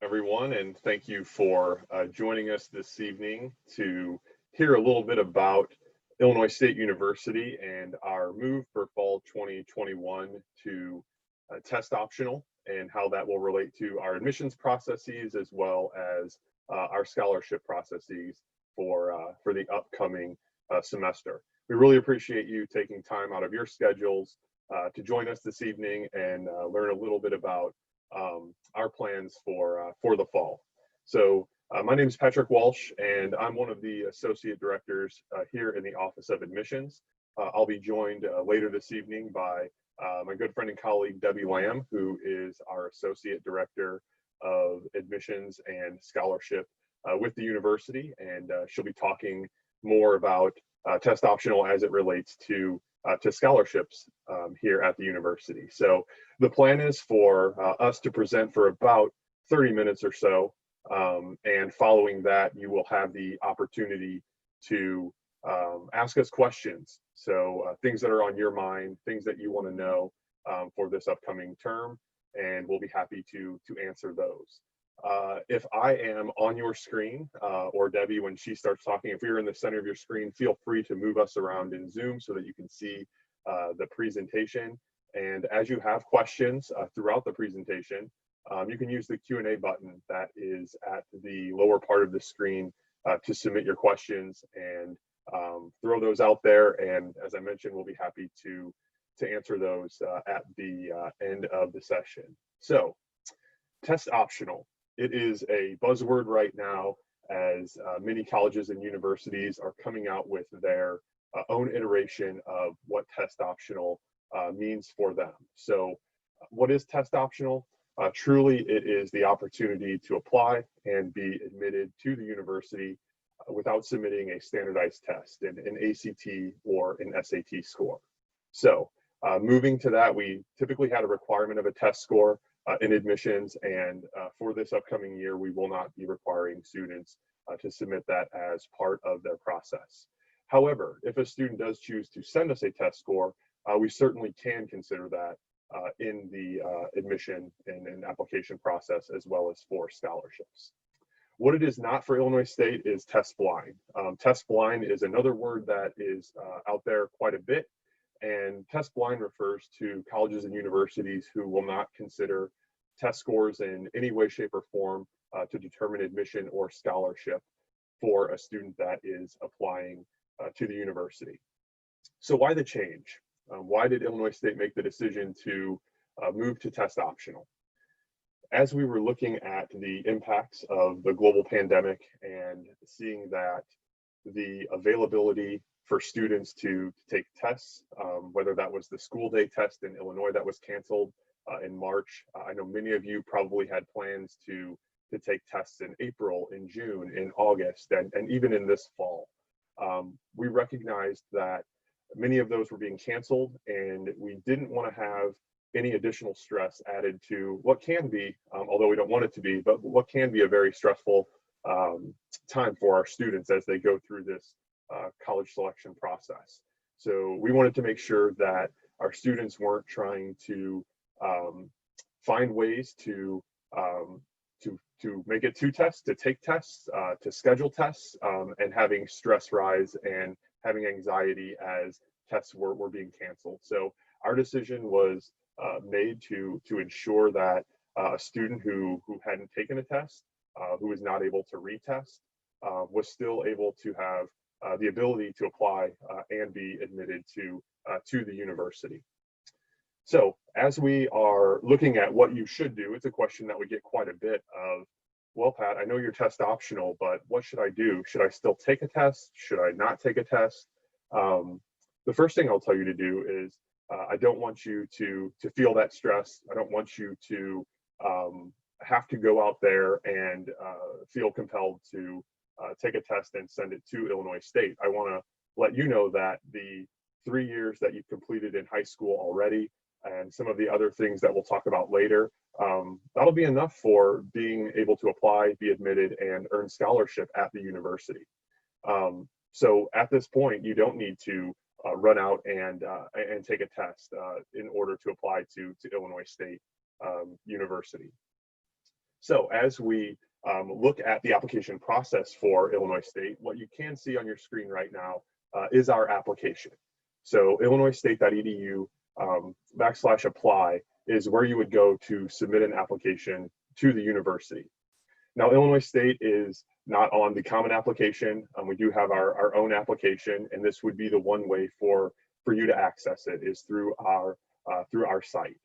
everyone, and thank you for joining us this evening to hear a little bit about Illinois State University and our move for fall 2021 to test optional and how that will relate to our admissions processes as well as our scholarship processes for the upcoming semester. We really appreciate you taking time out of your schedules to join us this evening and learn a little bit about our plans for the fall. So my name is Patrick Walsh, and I'm one of the associate directors here in the Office of Admissions. I'll be joined later this evening by my good friend and colleague Debbie Lamb, who is our associate director of admissions and scholarship with the university, and she'll be talking more about test optional as it relates to scholarships here at the university. So the plan is for us to present for about 30 minutes or so, and following that, you will have the opportunity to ask us questions. So things that are on your mind, things that you want to know for this upcoming term, and we'll be happy to answer those. If I am on your screen, or Debbie, when she starts talking, if you're in the center of your screen, feel free to move us around in Zoom so that you can see the presentation. And as you have questions throughout the presentation, you can use the Q&A button that is at the lower part of the screen to submit your questions and throw those out there. And as I mentioned, we'll be happy to answer those at the end of the session. So, test optional. It is a buzzword right now as many colleges and universities are coming out with their own iteration of what test optional means for them. So what is test optional? Truly, it is the opportunity to apply and be admitted to the university without submitting a standardized test, an ACT or an SAT score. So moving to that, we typically had a requirement of a test score in admissions, and for this upcoming year, we will not be requiring students to submit that as part of their process. However, if a student does choose to send us a test score, we certainly can consider that in the admission and application process, as well as for scholarships. What it is not for Illinois State is test blind. Test blind is another word that is out there quite a bit. And test blind refers to colleges and universities who will not consider test scores in any way, shape, or form to determine admission or scholarship for a student that is applying to the university. So why the change? Why did Illinois State make the decision to move to test optional? As we were looking at the impacts of the global pandemic and seeing that the availability for students to take tests, whether that was the school day test in Illinois that was canceled in March. I know many of you probably had plans to take tests in April, in June, in August, and even in this fall. We recognized that many of those were being canceled, and we didn't want to have any additional stress added to what can be, although we don't want it to be, but what can be a very stressful time for our students as they go through this college selection process. So we wanted to make sure that our students weren't trying to find ways to make it to tests, to take tests, to schedule tests, and having stress rise and having anxiety as tests were being canceled. So our decision was made to ensure that a student who hadn't taken a test, who was not able to retest, was still able to have the ability to apply and be admitted to the university. So as we are looking at what you should do, it's a question that we get quite a bit of, well, Pat, I know you're test optional, but what should I do? Should I still take a test? Should I not take a test? The first thing I'll tell you to do is I don't want you to feel that stress. I don't want you to have to go out there and feel compelled to take a test and send it to Illinois State. I want to let you know that the 3 years that you've completed in high school already and some of the other things that we'll talk about later, that'll be enough for being able to apply, be admitted, and earn scholarship at the university. So at this point, you don't need to run out and take a test in order to apply to Illinois State University. So as we look at the application process for Illinois State, what you can see on your screen right now is our application. So illinoisstate.edu /apply is where you would go to submit an application to the university. Now, Illinois State is not on the common application. We do have our own application, and this would be the one way for you to access it is through our site.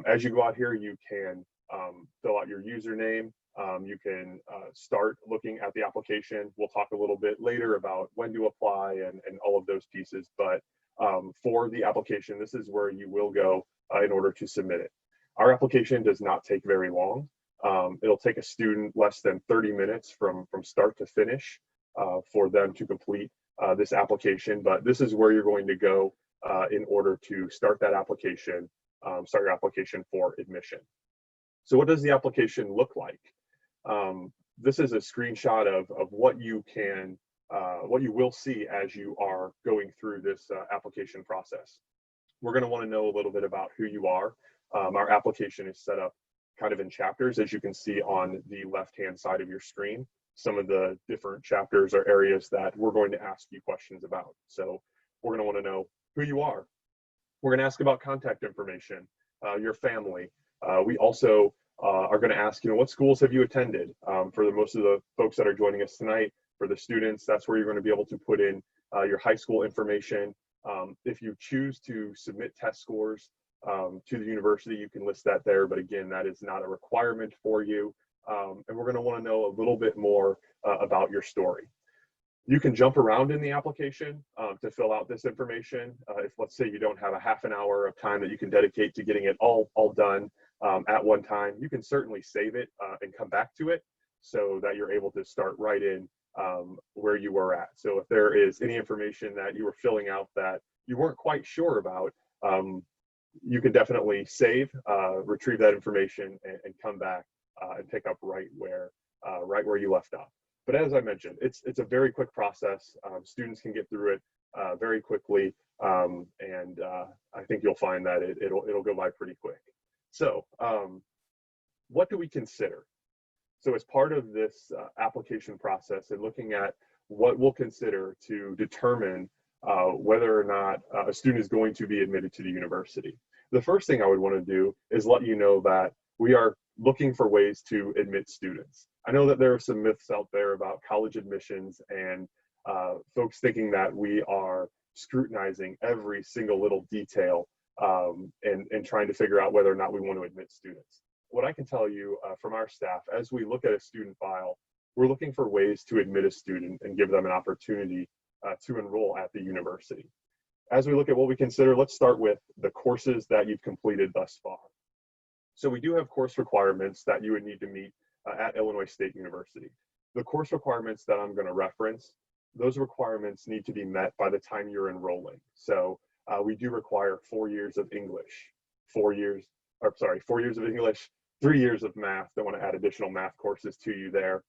As you go out here, you can fill out your username. You can start looking at the application. We'll talk a little bit later about when to apply and all of those pieces. But for the application, this is where you will go in order to submit it. Our application does not take very long. It'll take a student less than 30 minutes from start to finish for them to complete this application. But this is where you're going to go in order to start that application, start your application for admission. So what does the application look like? This is a screenshot of what you will see as you are going through this application process. We're going to want to know a little bit about who you are. Our application is set up kind of in chapters, as you can see on the left-hand side of your screen. Some of the different chapters are areas that we're going to ask you questions about. So we're going to want to know who you are. We're going to ask about contact information, your family. We also are going to ask, what schools have you attended? For most of the folks that are joining us tonight, for the students, that's where you're going to be able to put in your high school information. If you choose to submit test scores to the university, you can list that there, but again, that is not a requirement for you. And we're going to want to know a little bit more about your story. You can jump around in the application to fill out this information. If, let's say, you don't have a half an hour of time that you can dedicate to getting it all done at one time, you can certainly save it and come back to it so that you're able to start right in where you were at. So if there is any information that you were filling out that you weren't quite sure about, you can definitely save, retrieve that information, and come back and pick up right where you left off. But as I mentioned, it's a very quick process. Students can get through it very quickly, and I think you'll find that it'll go by pretty quick. So what do we consider? So as part of this application process and looking at what we'll consider to determine whether or not a student is going to be admitted to the university, the first thing I would want to do is let you know that we are looking for ways to admit students. I know that there are some myths out there about college admissions and folks thinking that we are scrutinizing every single little detail and trying to figure out whether or not we want to admit students. What I can tell you from our staff, as we look at a student file, we're looking for ways to admit a student and give them an opportunity to enroll at the university. As we look at what we consider, let's start with the courses that you've completed thus far. So we do have course requirements that you would need to meet at Illinois State University. The course requirements that I'm going to reference, those requirements need to be met by the time you're enrolling. So we do require 4 years of English, 4 years of English, 3 years of math. I want to add additional math courses to you there.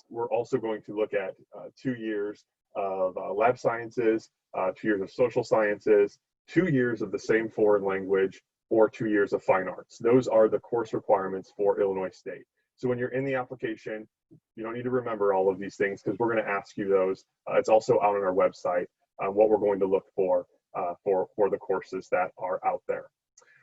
We're also going to look at 2 years of lab sciences, 2 years of social sciences, 2 years of the same foreign language, or 2 years of fine arts. Those are the course requirements for Illinois State. So when you're in the application, you don't need to remember all of these things because we're going to ask you those. It's also out on our website, what we're going to look for the courses that are out there.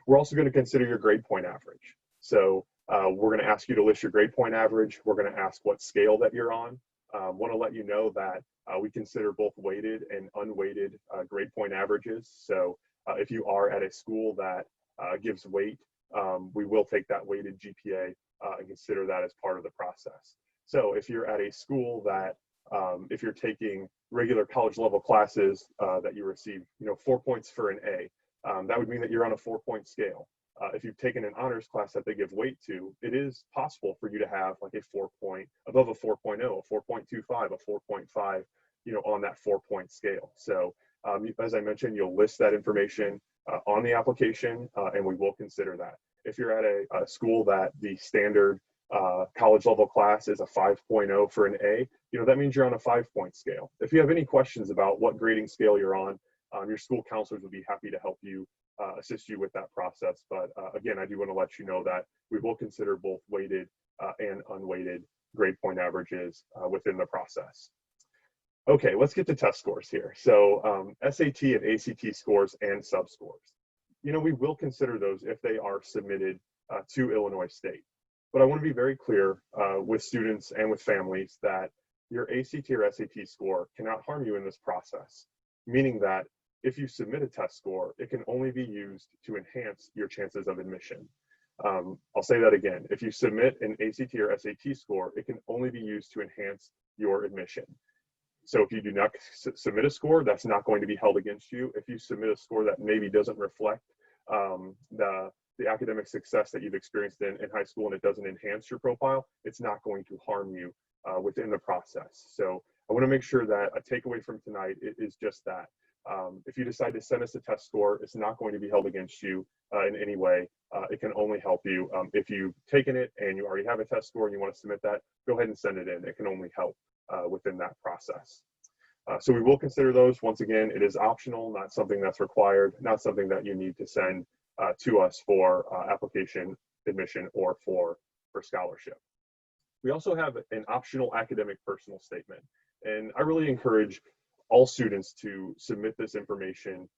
We're also going to consider your grade point average. So we're going to ask you to list your grade point average. We're going to ask what scale that you're on. Want to let you know that we consider both weighted and unweighted grade point averages. So if you are at a school that gives weight, we will take that weighted GPA and consider that as part of the process. So if you're at a school that, if you're taking regular college level classes that you receive, 4 points for an A, that would mean that you're on a 4-point scale. If you've taken an honors class that they give weight to, it is possible for you to have like above a 4.0, a 4.25, a 4.5, on that 4-point scale. So as I mentioned, you'll list that information on the application, and we will consider that. If you're at a school that the standard college level class is a 5.0 for an A, that means you're on a 5-point scale. If you have any questions about what grading scale you're on, your school counselors will be happy to help you, assist you with that process. But again, I do want to let you know that we will consider both weighted and unweighted grade point averages within the process. Okay, let's get to test scores here. So SAT and ACT scores and subscores. We will consider those if they are submitted to Illinois State. But I want to be very clear with students and with families that your ACT or SAT score cannot harm you in this process, meaning that if you submit a test score, it can only be used to enhance your chances of admission. I'll say that again. If you submit an ACT or SAT score, it can only be used to enhance your admission. So if you do not submit a score, that's not going to be held against you. If you submit a score that maybe doesn't reflect the academic success that you've experienced in high school and it doesn't enhance your profile, it's not going to harm you within the process. So I want to make sure that a takeaway from tonight is just that. If you decide to send us a test score, it's not going to be held against you in any way. It can only help you. If you've taken it and you already have a test score and you want to submit that, go ahead and send it in. It can only help within that process. So we will consider those. Once again, it is optional, not something that's required, not something that you need to send to us for application, admission, or for scholarship. We also have an optional academic personal statement, and I really encourage all students to submit this information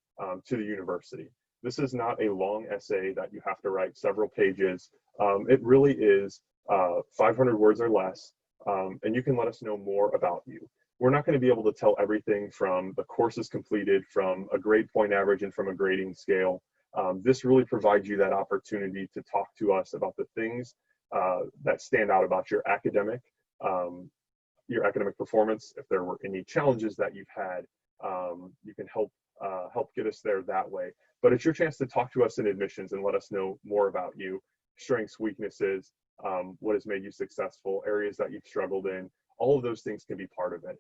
to the university. This is not a long essay that you have to write several pages. It really is 500 words or less, and you can let us know more about you. We're not going to be able to tell everything from the courses completed, from a grade point average, and from a grading scale. This really provides you that opportunity to talk to us about the things that stand out about your academic performance. If there were any challenges that you've had, you can help get us there that way. But it's your chance to talk to us in admissions and let us know more about you, strengths, weaknesses, what has made you successful, areas that you've struggled in. All of those things can be part of it.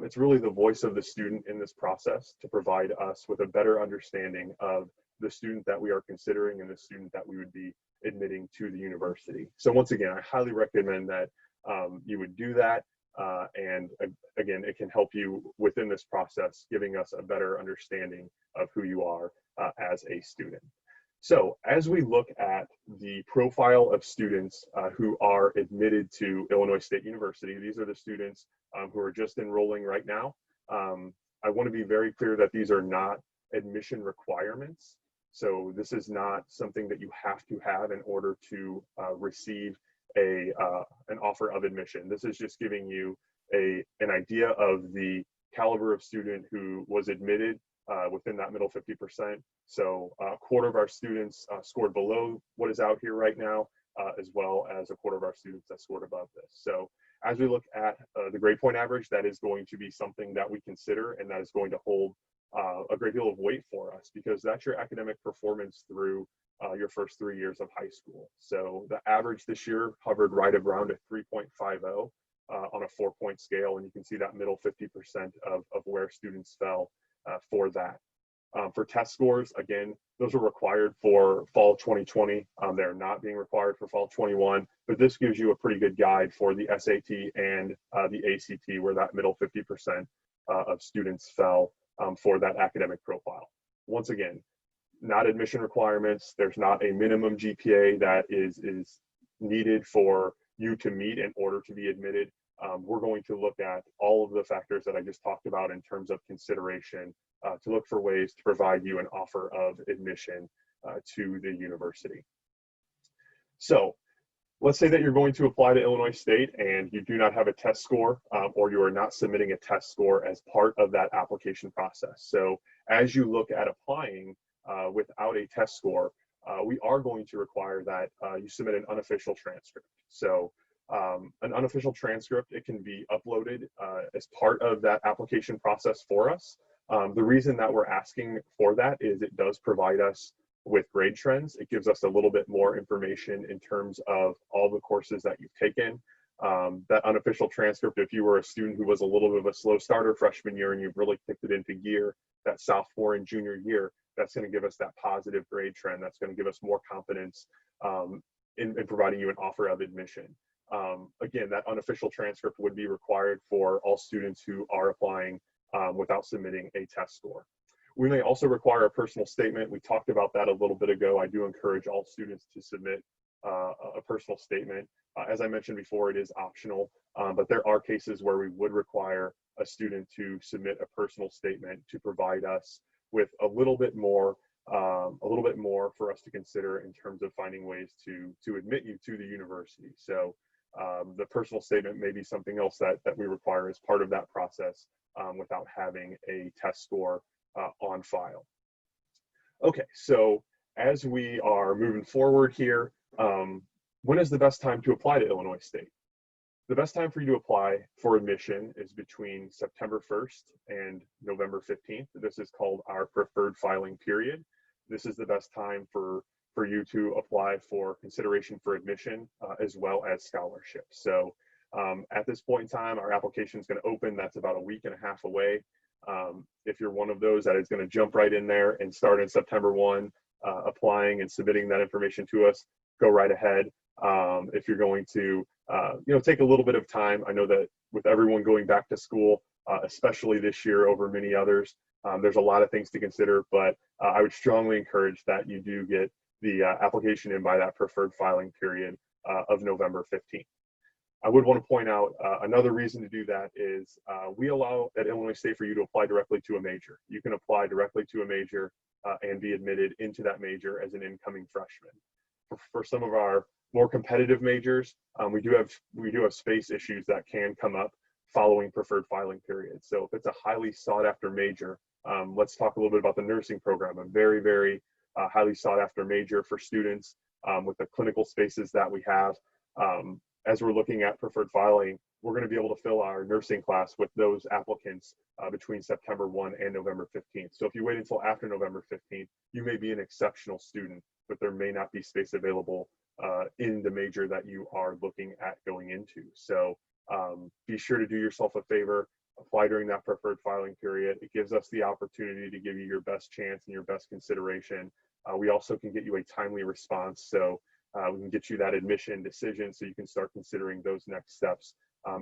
It's really the voice of the student in this process to provide us with a better understanding of the student that we are considering and the student that we would be admitting to the university. So once again, I highly recommend that you would do that. And again, it can help you within this process, giving us a better understanding of who you are as a student. So as we look at the profile of students who are admitted to Illinois State University, these are the students who are just enrolling right now. I want to be very clear that these are not admission requirements. So this is not something that you have to have in order to receive an offer of admission. This is just giving you an idea of the caliber of student who was admitted within that middle 50%. So a quarter of our students scored below what is out here right now, as well as a quarter of our students that scored above this. So as we look at the grade point average, that is going to be something that we consider, and that is going to hold a great deal of weight for us, because that's your academic performance through your first 3 years of high school. So the average this year hovered right around a 3.50 on a 4-point scale, and you can see that middle 50% of where students fell for that. For test scores, again, those are required for fall 2020. They're not being required for fall 21, but this gives you a pretty good guide for the SAT and the ACT, where that middle 50% of students fell for that academic profile. Once again, not admission requirements. There's not a minimum GPA that is needed for you to meet in order to be admitted. We're going to look at all of the factors that I just talked about in terms of consideration to look for ways to provide you an offer of admission to the university. So let's say that you're going to apply to Illinois State and you do not have a test score, or you are not submitting a test score as part of that application process. So as you look at applying without a test score, we are going to require that you submit an unofficial transcript. So an unofficial transcript, it can be uploaded as part of that application process for us. The reason that we're asking for that is it does provide us with grade trends. It gives us a little bit more information in terms of all the courses that you've taken. That unofficial transcript, if you were a student who was a little bit of a slow starter freshman year and you've really kicked it into gear that sophomore and junior year, that's going to give us that positive grade trend. That's going to give us more confidence in providing you an offer of admission. Again, that unofficial transcript would be required for all students who are applying without submitting a test score. We may also require a personal statement. We talked about that a little bit ago. I do encourage all students to submit a personal statement. As I mentioned before, it is optional, but there are cases where we would require a student to submit a personal statement to provide us with a little bit more for us to consider in terms of finding ways to admit you to the university. So the personal statement may be something else that we require as part of that process without having a test score on file. Okay, so as we are moving forward here, when is the best time to apply to Illinois State? The best time for you to apply for admission is between September 1st and November 15th. This is called our preferred filing period. This is the best time for you to apply for consideration for admission as well as scholarship. So at this point in time, our application is going to open. That's about a week and a half away. If you're one of those that is going to jump right in there and start in September 1, applying and submitting that information to us, go right ahead. If you're going to take a little bit of time, I know that with everyone going back to school, especially this year over many others, there's a lot of things to consider, but I would strongly encourage that you do get the application in by that preferred filing period of November 15th. I would want to point out another reason to do that is we allow at Illinois State for you to apply directly to a major. You can apply directly to a major and be admitted into that major as an incoming freshman. For some of our more competitive majors, we do have space issues that can come up following preferred filing period. So if it's a highly sought after major, let's talk a little bit about the nursing program. A very, very highly sought after major for students with the clinical spaces that we have. As we're looking at preferred filing, we're going to be able to fill our nursing class with those applicants between September 1 and November 15th. So if you wait until after November 15th, you may be an exceptional student, but there may not be space available in the major that you are looking at going into. So be sure to do yourself a favor, apply during that preferred filing period. It gives us the opportunity to give you your best chance and your best consideration. We also can get you a timely response. So we can get you that admission decision so you can start considering those next steps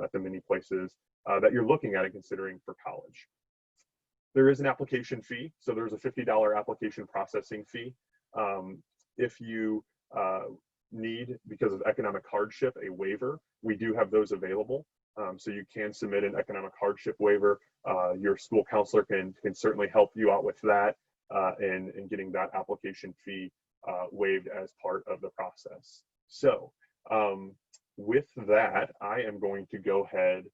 at the many places that you're looking at and considering for college. There is an application fee. So there's a $50 application processing fee. If you need, because of economic hardship, a waiver, we do have those available. So you can submit an economic hardship waiver. Your school counselor can certainly help you out with that and getting that application fee waived as part of the process. So with that, I am going to go ahead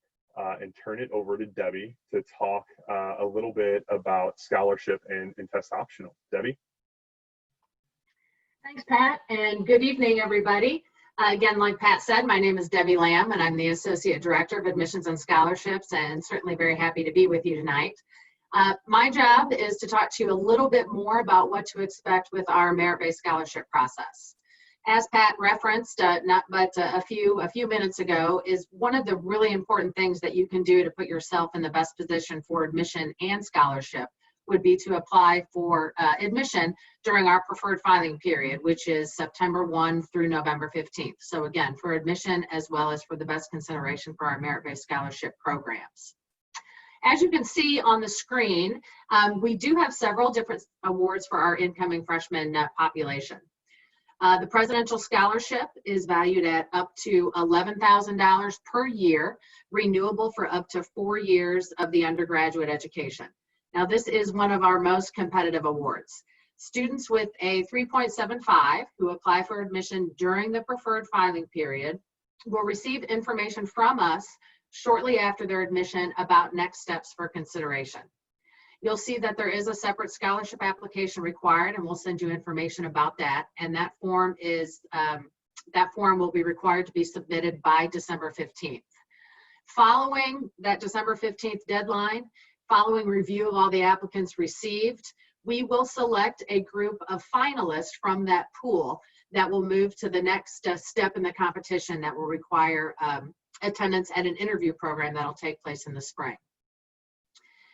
and turn it over to Debbie to talk a little bit about scholarship and test optional. Debbie? Thanks, Pat, and good evening, everybody. Again, like Pat said, my name is Debbie Lamb, and I'm the Associate Director of Admissions and Scholarships, and certainly very happy to be with you tonight. My job is to talk to you a little bit more about what to expect with our merit-based scholarship process. As Pat referenced, a few minutes ago, is one of the really important things that you can do to put yourself in the best position for admission and scholarship would be to apply for admission during our preferred filing period, which is September 1 through November 15th. So again, for admission as well as for the best consideration for our merit-based scholarship programs. As you can see on the screen, we do have several different awards for our incoming freshman population. The Presidential Scholarship is valued at up to $11,000 per year, renewable for up to 4 years of the undergraduate education. Now, this is one of our most competitive awards. Students with a 3.75 who apply for admission during the preferred filing period will receive information from us shortly after their admission about next steps for consideration. You'll see that there is a separate scholarship application required, and we'll send you information about that. And that form will be required to be submitted by December 15th. Following that December 15th deadline, following review of all the applicants received, we will select a group of finalists from that pool that will move to the next step in the competition that will require attendance at an interview program that'll take place in the spring.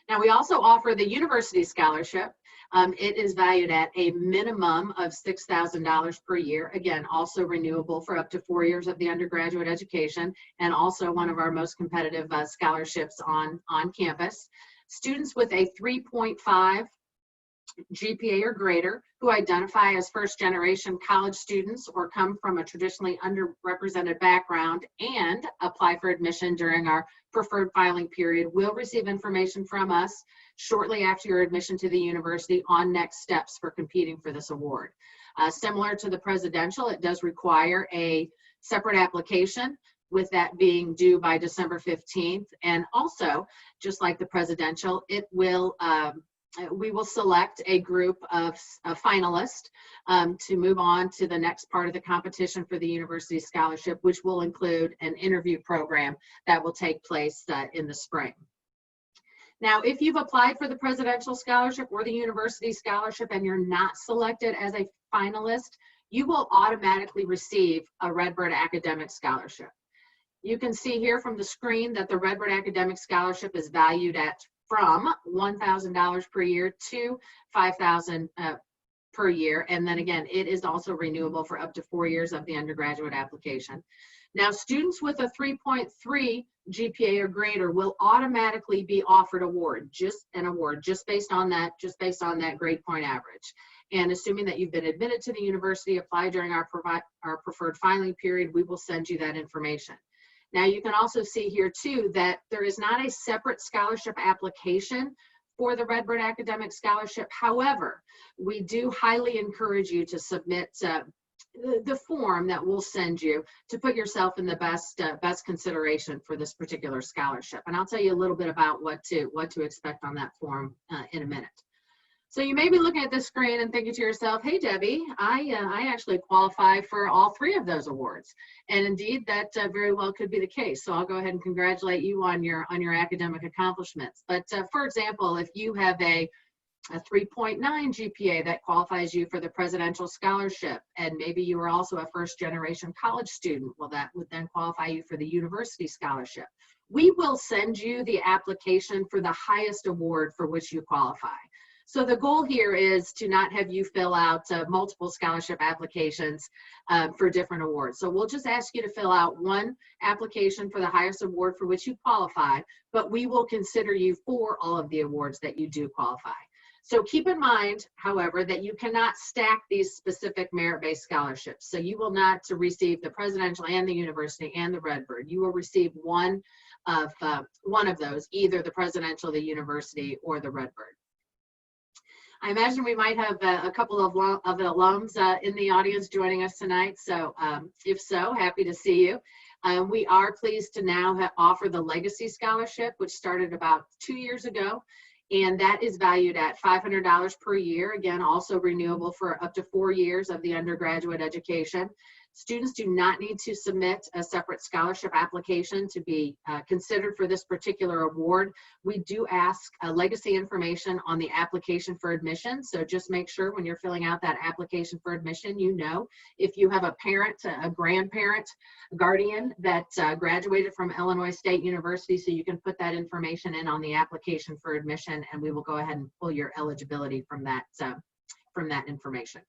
Now, we also offer the University Scholarship. It is valued at a minimum of $6,000 per year. Again, also renewable for up to 4 years of the undergraduate education, and also one of our most competitive scholarships on campus. Students with a 3.5 GPA or greater who identify as first-generation college students or come from a traditionally underrepresented background and apply for admission during our preferred filing period will receive information from us shortly after your admission to the university on next steps for competing for this award. Similar to the presidential, it does require a separate application, with that being due by December 15th. And also, just like the presidential, it will we will select a group of finalists to move on to the next part of the competition for the university scholarship, which will include an interview program that will take place in the spring. Now, if you've applied for the presidential scholarship or the university scholarship and you're not selected as a finalist, you will automatically receive a Redbird Academic Scholarship. You can see here from the screen that the Redbird Academic Scholarship is valued at from $1,000 per year to $5,000 per year. And then again, it is also renewable for up to 4 years of the undergraduate application. Now, students with a 3.3 GPA or greater will automatically be offered just based on that grade point average. And assuming that you've been admitted to the university, apply during our preferred filing period, we will send you that information. Now, you can also see here too that there is not a separate scholarship application for the Redbird Academic Scholarship. However, we do highly encourage you to submit the form that we'll send you to put yourself in the best consideration for this particular scholarship. And I'll tell you a little bit about what to expect on that form in a minute. So you may be looking at this screen and thinking to yourself, hey, Debbie, I actually qualify for all 3 of those awards. And indeed, that very well could be the case. So I'll go ahead and congratulate you on your academic accomplishments. But for example, if you have a 3.9 GPA that qualifies you for the presidential scholarship, and maybe you are also a first-generation college student, well, that would then qualify you for the university scholarship. We will send you the application for the highest award for which you qualify. So the goal here is to not have you fill out multiple scholarship applications for different awards. So we'll just ask you to fill out one application for the highest award for which you qualify, but we will consider you for all of the awards that you do qualify. So keep in mind, however, that you cannot stack these specific merit-based scholarships. So you will not receive the presidential and the university and the Redbird. You will receive one of those, either the presidential, the university, or the Redbird. I imagine we might have a couple of alums in the audience joining us tonight. So if so, happy to see you. We are pleased to now offer the Legacy Scholarship, which started about 2 years ago. And that is valued at $500 per year. Again, also renewable for up to 4 years of the undergraduate education. Students do not need to submit a separate scholarship application to be considered for this particular award. We do ask legacy information on the application for admission. So just make sure when you're filling out that application for admission, you know if you have a parent, a grandparent, a guardian that graduated from Illinois State University, so you can put that information in on the application for admission, and we will go ahead and pull your eligibility from that information.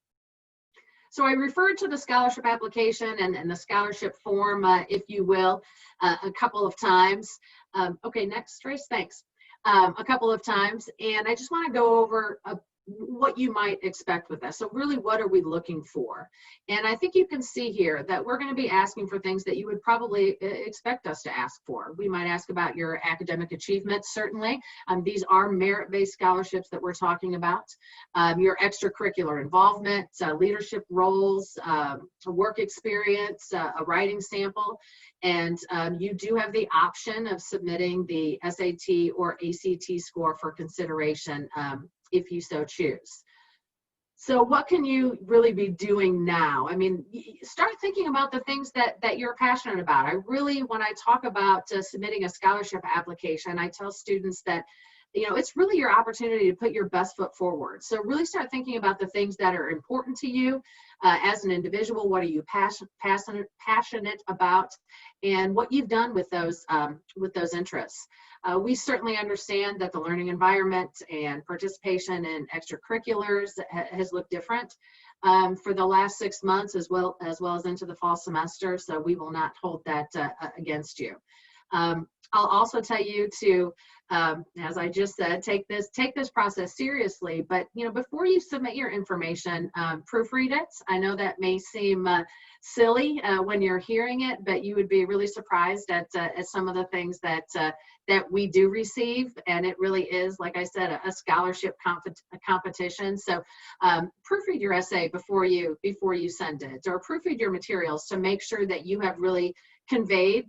So I referred to the scholarship application and the scholarship form, if you will, a couple of times. Okay, next, Trace, thanks. A couple of times, and I just want to go over what you might expect with this. So really, what are we looking for? And I think you can see here that we're going to be asking for things that you would probably expect us to ask for. We might ask about your academic achievements, certainly. These are merit-based scholarships that we're talking about. Your extracurricular involvement, leadership roles, work experience, a writing sample, and you do have the option of submitting the SAT or ACT score for consideration if you so choose. So what can you really be doing now? I mean, start thinking about the things that you're passionate about. When I talk about submitting a scholarship application, I tell students that, you know, it's really your opportunity to put your best foot forward. So really start thinking about the things that are important to you as an individual. What are you passionate about, and what you've done with those interests. We certainly understand that the learning environment and participation in extracurriculars has looked different for the last 6 months as well as into the fall semester, so we will not hold that against you. I'll also tell you to, as I just said, take this process seriously. But before you submit your information, proofread it. I know that may seem silly when you're hearing it, but you would be really surprised at some of the things that we do receive. And it really is, like I said, a scholarship competition. So proofread your essay before you send it, or proofread your materials to make sure that you have really conveyed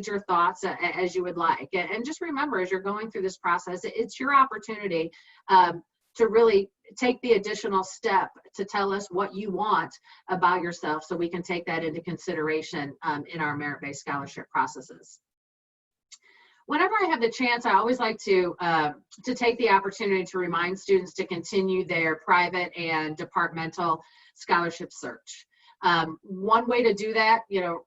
your thoughts as you would like. And just remember, as you're going through this process, it's your opportunity to really take the additional step to tell us what you want about yourself, so we can take that into consideration in our merit-based scholarship processes. Whenever I have the chance, I always like to take the opportunity to remind students to continue their private and departmental scholarship search. One way to do that,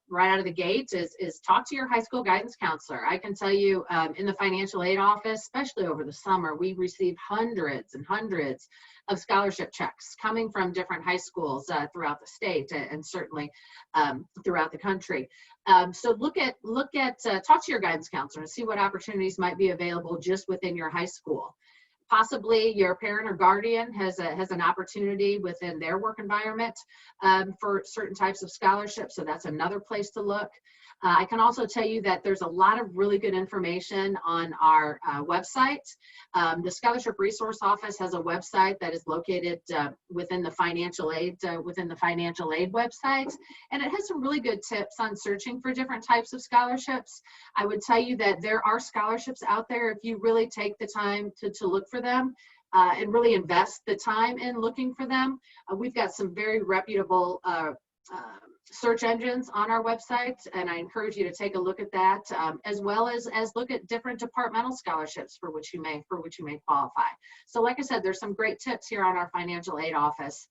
right out of the gate is talk to your high school guidance counselor. I can tell you in the financial aid office, especially over the summer, we receive hundreds and hundreds of scholarship checks coming from different high schools throughout the state, and certainly throughout the country. So talk to your guidance counselor and see what opportunities might be available just within your high school. Possibly your parent or guardian has an opportunity within their work environment for certain types of scholarships, so that's another place to look. I can also tell you that there's a lot of really good information on our website. The Scholarship Resource Office has a website that is located within the financial aid website, and it has some really good tips on searching for different types of scholarships. I would tell you that there are scholarships out there if you really take the time to look for them. And really invest the time in looking for them. We've got some very reputable search engines on our website, and I encourage you to take a look at that, as well as look at different departmental scholarships for which you may qualify. So like I said, there's some great tips here on our financial aid office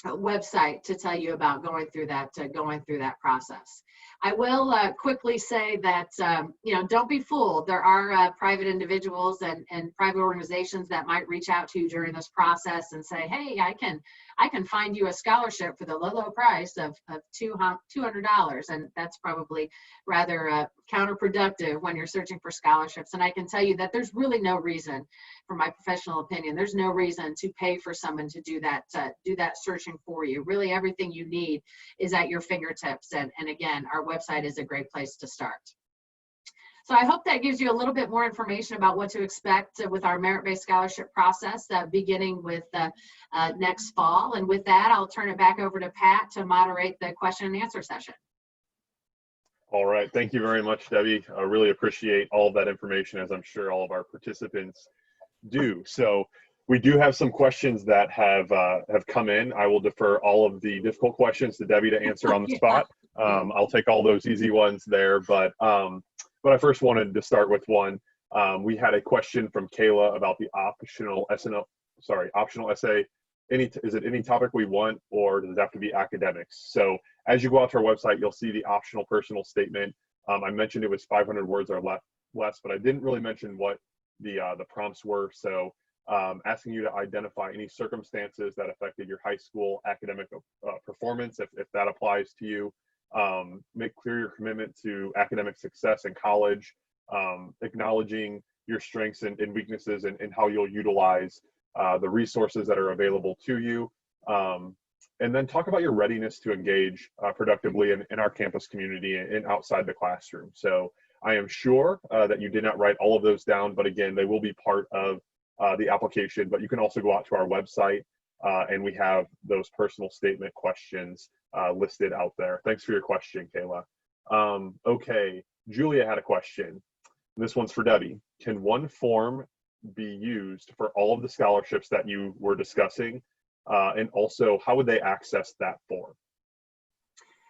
website to tell you about going through that process. I will quickly say that don't be fooled. There are private individuals and private organizations that might reach out to you during this process and say, hey, I can find you a scholarship for the low price of $200, and that's probably rather counterproductive when you're searching for scholarships. And I can tell you that there's really no reason, from my professional opinion, there's no reason to pay for someone to do that searching for you. Really, everything you need is at your fingertips, and again, our website is a great place to start. So I hope that gives you a little bit more information about what to expect with our merit-based scholarship process beginning with next fall. And with that, I'll turn it back over to Pat to moderate the question and answer session. All right, thank you very much, Debbie. I really appreciate all of that information, as I'm sure all of our participants do. So we do have some questions that have come in. I will defer all of the difficult questions to Debbie to answer on the spot. I'll take all those easy ones there, but I first wanted to start with one. We had a question from Kayla about the optional essay. Is it any topic we want, or does it have to be academics? So as you go out to our website, you'll see the optional personal statement. I mentioned it was 500 words or less, but I didn't really mention what the prompts were. So asking you to identify any circumstances that affected your high school academic performance, if that applies to you. Make clear your commitment to academic success in college, acknowledging your strengths and weaknesses, and how you'll utilize the resources that are available to you. And then talk about your readiness to engage productively in our campus community and outside the classroom. So I am sure that you did not write all of those down, but again, they will be part of the application. But you can also go out to our website, and we have those personal statement questions listed out there. Thanks for your question, Kayla. Okay, Julia had a question. This one's for Debbie. Can one form be used for all of the scholarships that you were discussing? And also, how would they access that form?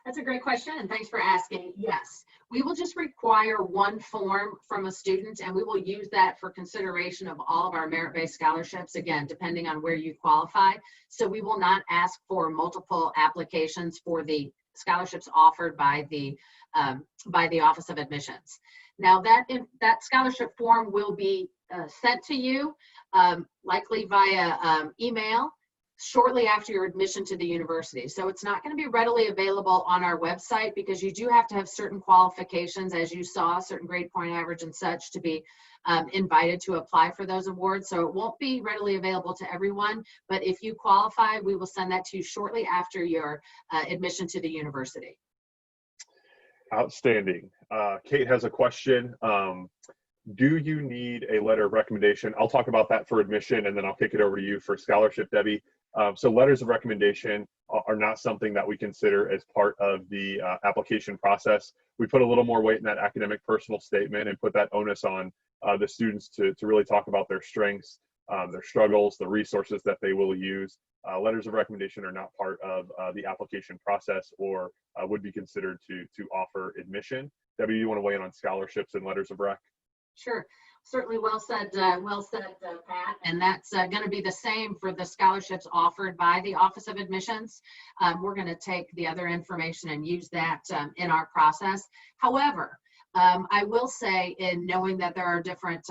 That's a great question, and thanks for asking. Yes, we will just require one form from a student, and we will use that for consideration of all of our merit-based scholarships, again, depending on where you qualify. So we will not ask for multiple applications for the scholarships offered by the Office of Admissions. Now, that scholarship form will be sent to you, likely via email. shortly after your admission to the university. So it's not going to be readily available on our website because you do have to have certain qualifications, as you saw, certain grade point average and such, to be invited to apply for those awards. So it won't be readily available to everyone, but if you qualify, we will send that to you shortly after your admission to the university. Outstanding. Kate has a question. Do you need a letter of recommendation? I'll talk about that for admission, and then I'll kick it over to you for scholarship, Debbie. So letters of recommendation are not something that we consider as part of the application process. We put a little more weight in that academic personal statement and put that onus on the students to really talk about their strengths, their struggles, the resources that they will use. Letters of recommendation are not part of the application process or would be considered to offer admission. Debbie, you want to weigh in on scholarships and letters of rec? Sure. Certainly well said, Pat. And that's going to be the same for the scholarships offered by the Office of Admissions. We're going to take the other information and use that in our process. However, I will say, in knowing that there are different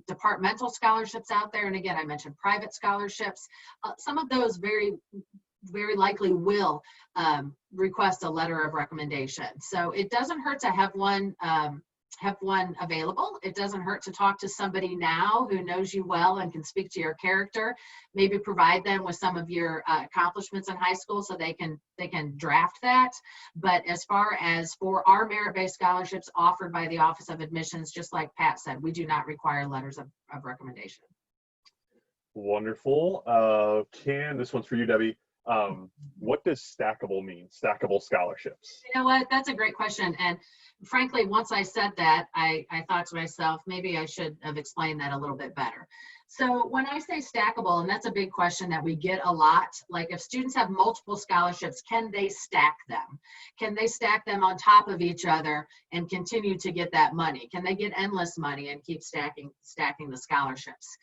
departmental scholarships out there, and again, I mentioned private scholarships, some of those very likely will request a letter of recommendation. So it doesn't hurt to have one available. It doesn't hurt to talk to somebody now who knows you well and can speak to your character. Maybe provide them with some of your accomplishments in high school so they can draft that. But as far as for our merit-based scholarships offered by the Office of Admissions, just like Pat said, we do not require letters of recommendation. Wonderful. This one's for you, Debbie. What does stackable mean? Stackable scholarships. You know what? That's a great question. And frankly, once I said that, I thought to myself, maybe I should have explained that a little bit better. So when I say stackable, and that's a big question that we get a lot, like if students have multiple scholarships, can they stack them? Can they stack them on top of each other and continue to get that money? Can they get endless money and keep stacking the scholarships?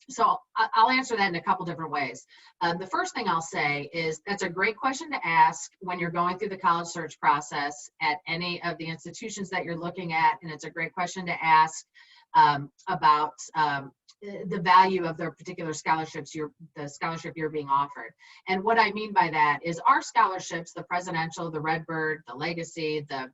So I'll answer that in a couple different ways. The first thing I'll say is that's a great question to ask when you're going through the college search process at any of the institutions that you're looking at, and it's a great question to ask about the value of their particular scholarships, the scholarship you're being offered. And what I mean by that is our scholarships, the presidential, the Redbird, the Legacy, the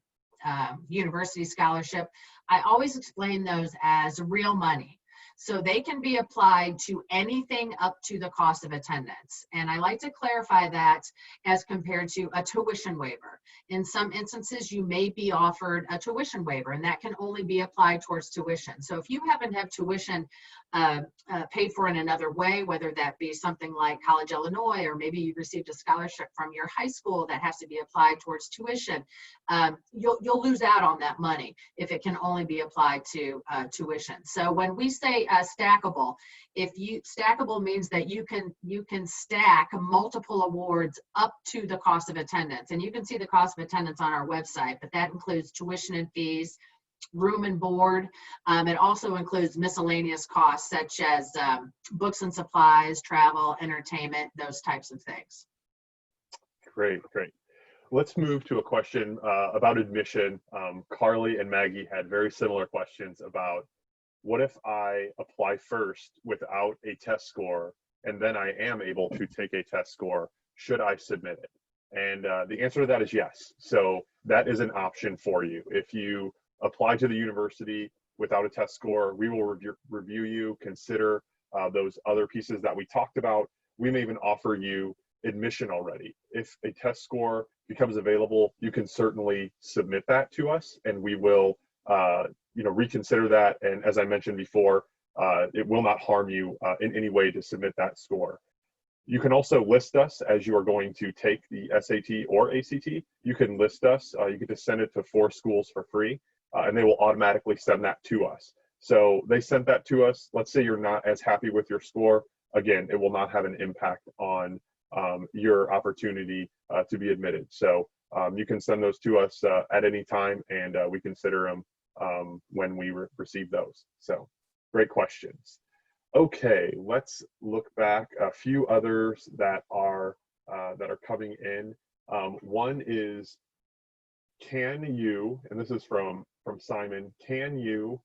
university scholarship, I always explain those as real money. So they can be applied to anything up to the cost of attendance. And I like to clarify that as compared to a tuition waiver. In some instances, you may be offered a tuition waiver, and that can only be applied towards tuition. So if you happen to have tuition paid for in another way, whether that be something like College Illinois, or maybe you received a scholarship from your high school that has to be applied towards tuition, you'll lose out on that money if it can only be applied to tuition. So when we say stackable, stackable means that you can stack multiple awards up to the cost of attendance, and you can see the cost of attendance on our website, but that includes tuition and fees, room and board. It also includes miscellaneous costs such as books and supplies, travel, entertainment, those types of things. Great. Let's move to a question about admission. Carly and Maggie had very similar questions about, what if I apply first without a test score, and then I am able to take a test score? Should I submit it? And the answer to that is yes. So that is an option for you. If you apply to the university without a test score, we will review you, consider those other pieces that we talked about. We may even offer you admission already. If a test score becomes available, you can certainly submit that to us, and we will reconsider that. And as I mentioned before, it will not harm you in any way to submit that score. You can also list us as you are going to take the SAT or ACT. You can list us. You get to send it to 4 schools for free, and they will automatically send that to us. So they sent that to us. Let's say you're not as happy with your score. Again, it will not have an impact on your opportunity to be admitted. So you can send those to us at any time, and we consider them when we receive those. So great questions. Okay, let's look back. A few others that are coming in. One is, can you, and this is from Simon, can you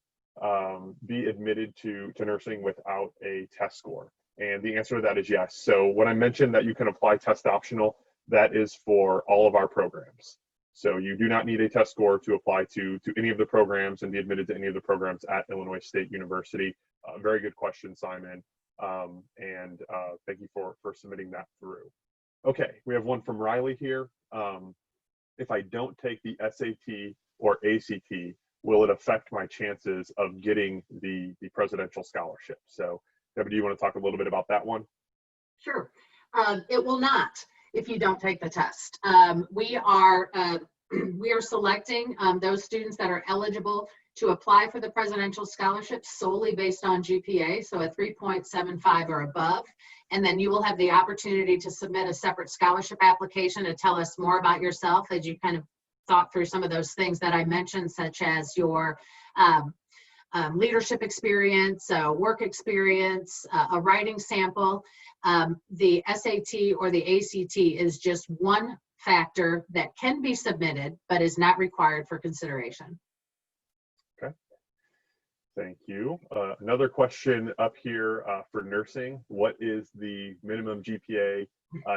be admitted to nursing without a test score? And the answer to that is yes. So when I mentioned that you can apply test optional, that is for all of our programs. So you do not need a test score to apply to any of the programs and be admitted to any of the programs at Illinois State University. Very good question, Simon. Thank you for submitting that through. Okay, we have one from Riley here. If I don't take the SAT or ACT, will it affect my chances of getting the presidential scholarship? So, Debbie, do you want to talk a little bit about that one? Sure. It will not if you don't take the test. We are selecting those students that are eligible to apply for the presidential scholarship solely based on GPA, so a 3.75 or above. And then you will have the opportunity to submit a separate scholarship application to tell us more about yourself as you kind of thought through some of those things that I mentioned, such as your leadership experience, work experience, a writing sample. The SAT or the ACT is just one factor that can be submitted, but is not required for consideration. Okay, thank you. Another question up here for nursing. What is the minimum GPA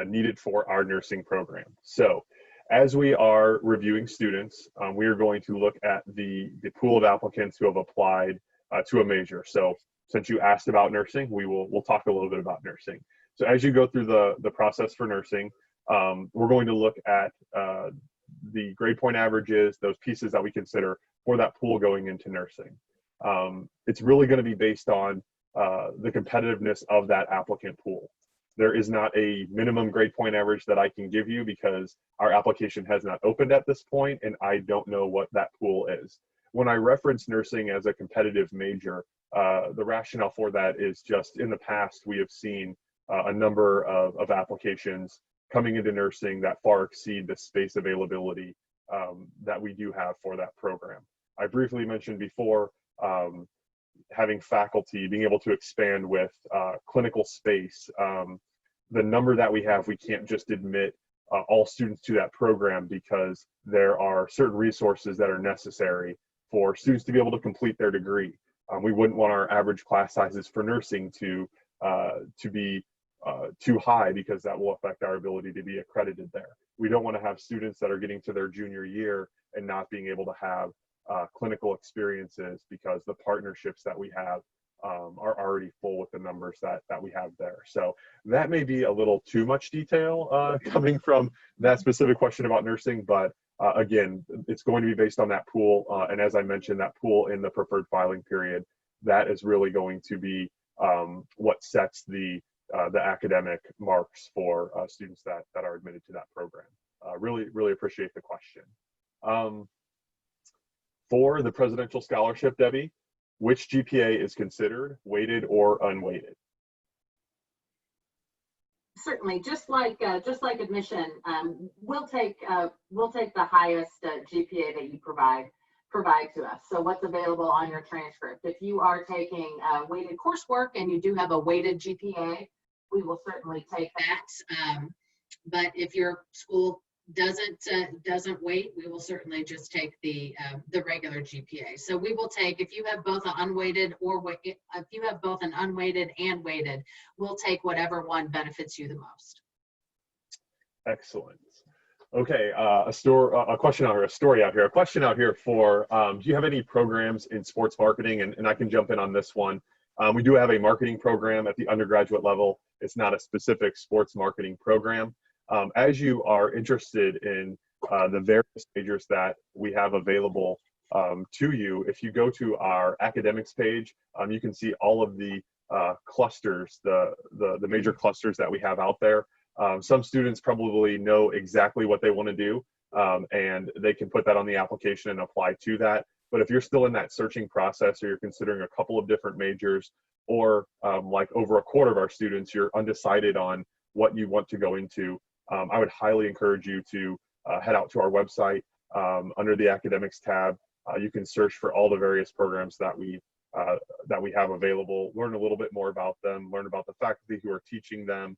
needed for our nursing program? So as we are reviewing students, we are going to look at the pool of applicants who have applied to a major. So since you asked about nursing, we'll talk a little bit about nursing. So as you go through the process for nursing, we're going to look at the grade point averages, those pieces that we consider for that pool going into nursing. It's really going to be based on the competitiveness of that applicant pool. There is not a minimum grade point average that I can give you because our application has not opened at this point and I don't know what that pool is. When I reference nursing as a competitive major, the rationale for that is just in the past we have seen a number of applications coming into nursing that far exceed the space availability that we do have for that program. I briefly mentioned before having faculty, being able to expand with clinical space. The number that we have, we can't just admit all students to that program because there are certain resources that are necessary for students to be able to complete their degree. We wouldn't want our average class sizes for nursing to be too high because that will affect our ability to be accredited there. We don't want to have students that are getting to their junior year and not being able to have clinical experiences because the partnerships that we have are already full with the numbers that we have there. So that may be a little too much detail coming from that specific question about nursing, but again, it's going to be based on that pool. And as I mentioned, that pool in the preferred filing period, that is really going to be what sets the academic marks for students that are admitted to that program. Really appreciate the question. For the presidential scholarship, Debbie, which GPA is considered weighted or unweighted? Certainly, just like admission, we'll take the highest GPA that you provide to us. So what's available on your transcript. If you are taking weighted coursework and you do have a weighted GPA, we will certainly take that. But if your school doesn't weight, we will certainly just take the regular GPA. So we will take, if you have both an unweighted if you have both an unweighted and weighted, we'll take whatever one benefits you the most. Excellent. Okay, a story out here for, do you have any programs in sports marketing? And I can jump in on this one. We do have a marketing program at the undergraduate level. It's not a specific sports marketing program. As you are interested in the various majors that we have available to you, if you go to our academics page, you can see all of the clusters, the major clusters that we have out there. Some students probably know exactly what they want to do, and they can put that on the application and apply to that. But if you're still in that searching process or you're considering a couple of different majors, or like over a quarter of our students, you're undecided on what you want to go into, I would highly encourage you to head out to our website. Under the academics tab, you can search for all the various programs that we have available, learn a little bit more about them, learn about the faculty who are teaching them,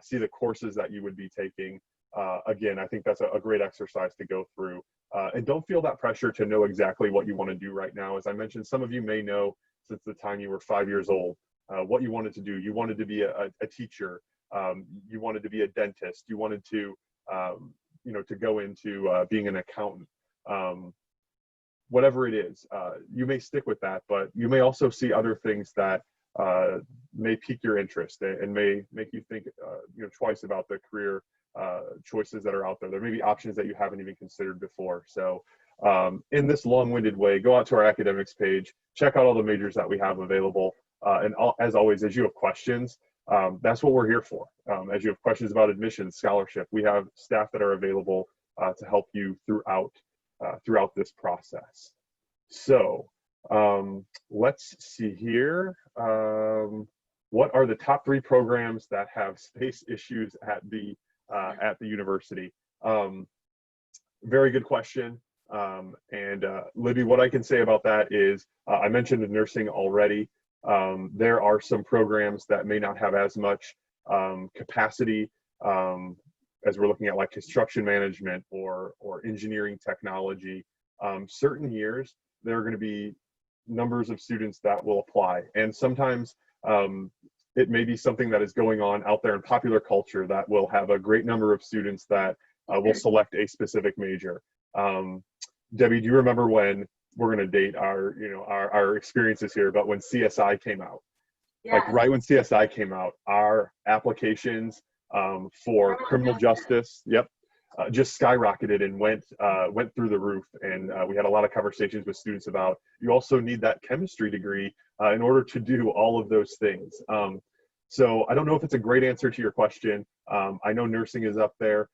see the courses that you would be taking. Again, I think that's a great exercise to go through. And don't feel that pressure to know exactly what you want to do right now. As I mentioned, some of you may know since the time you were 5 years old what you wanted to do. You wanted to be a teacher. You wanted to be a dentist. You wanted to, to go into being an accountant. Whatever it is, you may stick with that, but you may also see other things that may pique your interest and may make you think, twice about the career choices that are out there. There may be options that you haven't even considered before. So in this long-winded way, go out to our academics page, check out all the majors that we have available. As always, as you have questions, that's what we're here for. As you have questions about admissions, scholarship, we have staff that are available to help you throughout this process. So let's see here. What are the top 3 programs that have space issues at the university? Very good question. Libby, what I can say about that is, I mentioned nursing already. There are some programs that may not have as much capacity as we're looking at, like construction management or engineering technology. Certain years, there are going to be numbers of students that will apply. And sometimes it may be something that is going on out there in popular culture that will have a great number of students that will select a specific major. Debbie, do you remember when, we're going to date our experiences here, but when CSI came out? Yeah. Like right when CSI came out, our applications for criminal justice, just skyrocketed and went through the roof. And we had a lot of conversations with students about, you also need that chemistry degree in order to do all of those things. So I don't know if it's a great answer to your question. I know nursing is up there.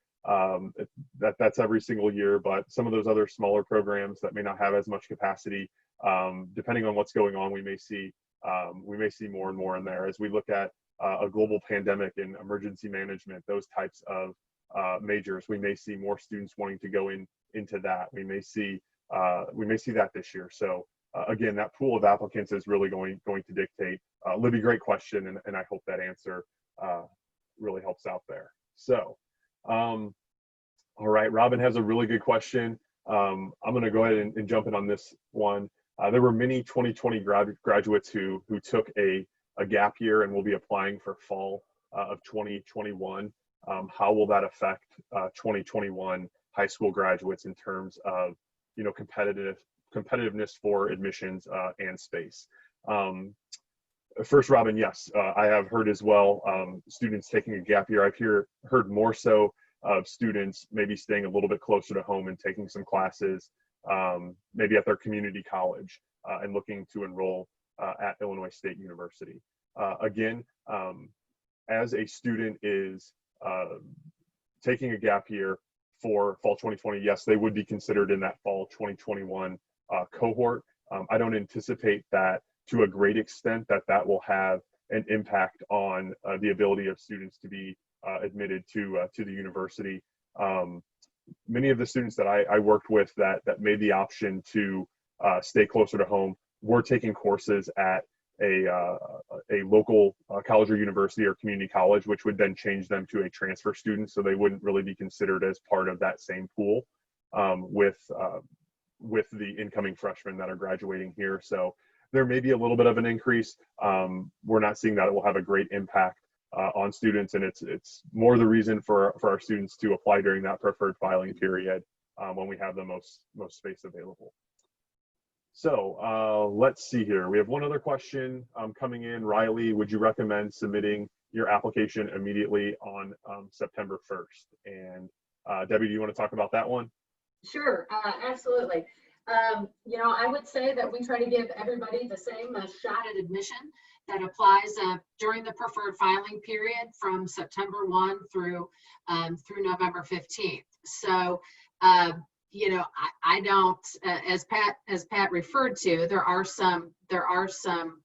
That's every single year, but some of those other smaller programs that may not have as much capacity, depending on what's going on, we may see more and more in there. As we look at a global pandemic and emergency management, those types of majors, we may see more students wanting to go into that. We may see that this year. So again, that pool of applicants is really going to dictate. Libby, great question, and I hope that answer really helps out there. So all right, Robin has a really good question. I'm going to go ahead and jump in on this one. There were many 2020 graduates who took a gap year and will be applying for fall of 2021. How will that affect 2021 high school graduates in terms of competitiveness for admissions and space? First, Robin, yes, I have heard as well students taking a gap year. I've heard more so of students maybe staying a little bit closer to home and taking some classes, maybe at their community college, and looking to enroll at Illinois State University. Again, as a student is taking a gap year for fall 2020, yes, they would be considered in that fall 2021 cohort. I don't anticipate that to a great extent that will have an impact on the ability of students to be admitted to the university. Many of the students that I worked with that made the option to stay closer to home were taking courses at a local college or university or community college, which would then change them to a transfer student, so they wouldn't really be considered as part of that same pool with the incoming freshmen that are graduating here. So there may be a little bit of an increase. We're not seeing that it will have a great impact on students, and it's more the reason for our students to apply during that preferred filing period when we have the most space available. So let's see here. We have one other question coming in. Riley, would you recommend submitting your application immediately on September 1st? And Debbie, do you want to talk about that one? Sure, absolutely. I would say that we try to give everybody the same shot at admission that applies during the preferred filing period from September 1 through November 15th. So, I don't, as Pat referred to, there are some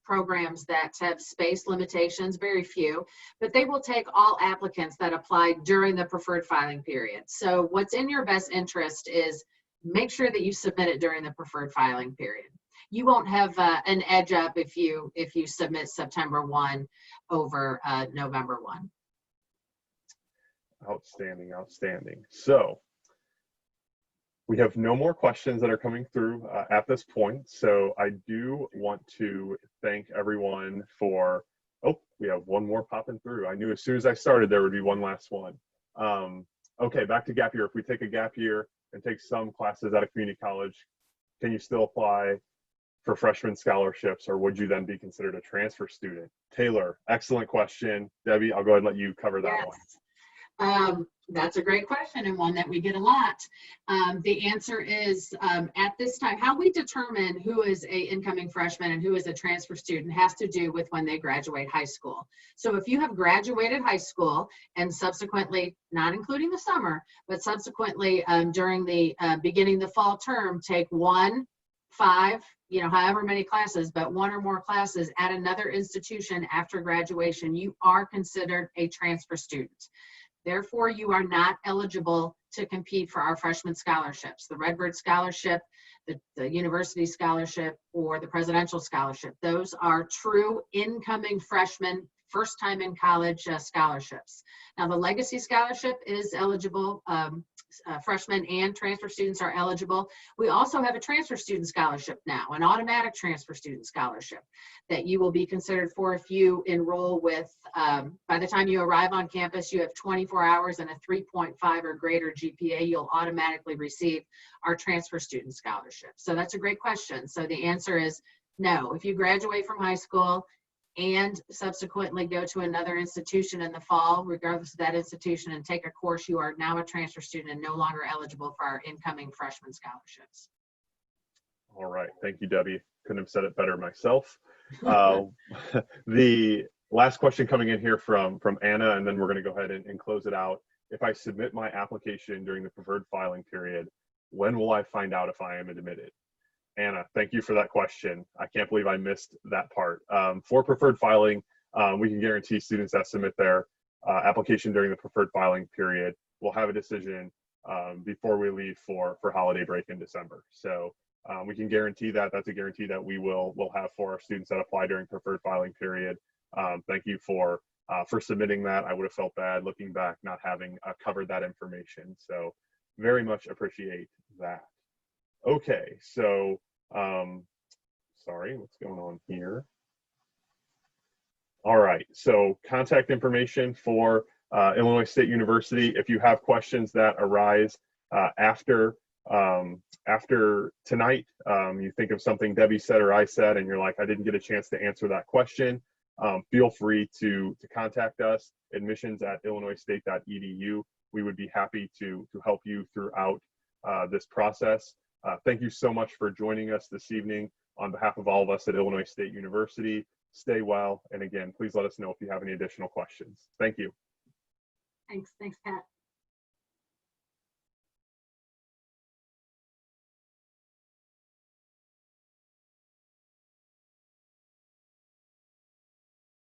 programs that have space limitations, very few, but they will take all applicants that apply during the preferred filing period. So what's in your best interest is make sure that you submit it during the preferred filing period. You won't have an edge up if you submit September 1 over November 1. Outstanding. So we have no more questions that are coming through at this point. So I do want to thank everyone for Oh, we have one more popping through. I knew as soon as I started there would be one last one. Okay, back to gap year. If we take a gap year and take some classes out of community college, can you still apply for freshman scholarships, or would you then be considered a transfer student? Taylor, excellent question. Debbie, I'll go ahead and let you cover that one. That's a great question, and one that we get a lot. The answer is, at this time, how we determine who is a incoming freshman and who is a transfer student has to do with when they graduate high school. So if you have graduated high school and subsequently, not including the summer, but subsequently during the beginning the fall term, take 1, 5, however many classes, but 1 or more classes at another institution after graduation, you are considered a transfer student. Therefore, you are not eligible to compete for our freshman scholarships, the Redbird Scholarship, the University Scholarship, or the Presidential Scholarship. Those are true incoming freshmen, first time in college scholarships. Now, the Legacy Scholarship is eligible. Freshmen and transfer students are eligible. We also have a transfer student scholarship now, an automatic transfer student scholarship that you will be considered for if you enroll with, by the time you arrive on campus, you have 24 hours and a 3.5 or greater GPA, you'll automatically receive our transfer student scholarship. So that's a great question. So the answer is no. If you graduate from high school and subsequently go to another institution in the fall, regardless of that institution, and take a course, you are now a transfer student and no longer eligible for our incoming freshman scholarships. All right, thank you, Debbie. Couldn't have said it better myself. The last question coming in here from Anna, and then we're going to go ahead and close it out. If I submit my application during the preferred filing period, when will I find out if I am admitted? Anna, thank you for that question. I can't believe I missed that part. For preferred filing, we can guarantee students that submit their application during the preferred filing period will have a decision before we leave for holiday break in December. So we can guarantee that. That's a guarantee that we will have for our students that apply during preferred filing period. Thank you for submitting that. I would have felt bad looking back not having covered that information. So very much appreciate that. Okay, so sorry, what's going on here? All right, so contact information for Illinois State University. If you have questions that arise after tonight, you think of something Debbie said or I said, and you're like, I didn't get a chance to answer that question, feel free to contact us, admissions@illinoisstate.edu. We would be happy to help you throughout this process. Thank you so much for joining us this evening. On behalf of all of us at Illinois State University, stay well. And again, please let us know if you have any additional questions. Thank you. Thanks, Pat.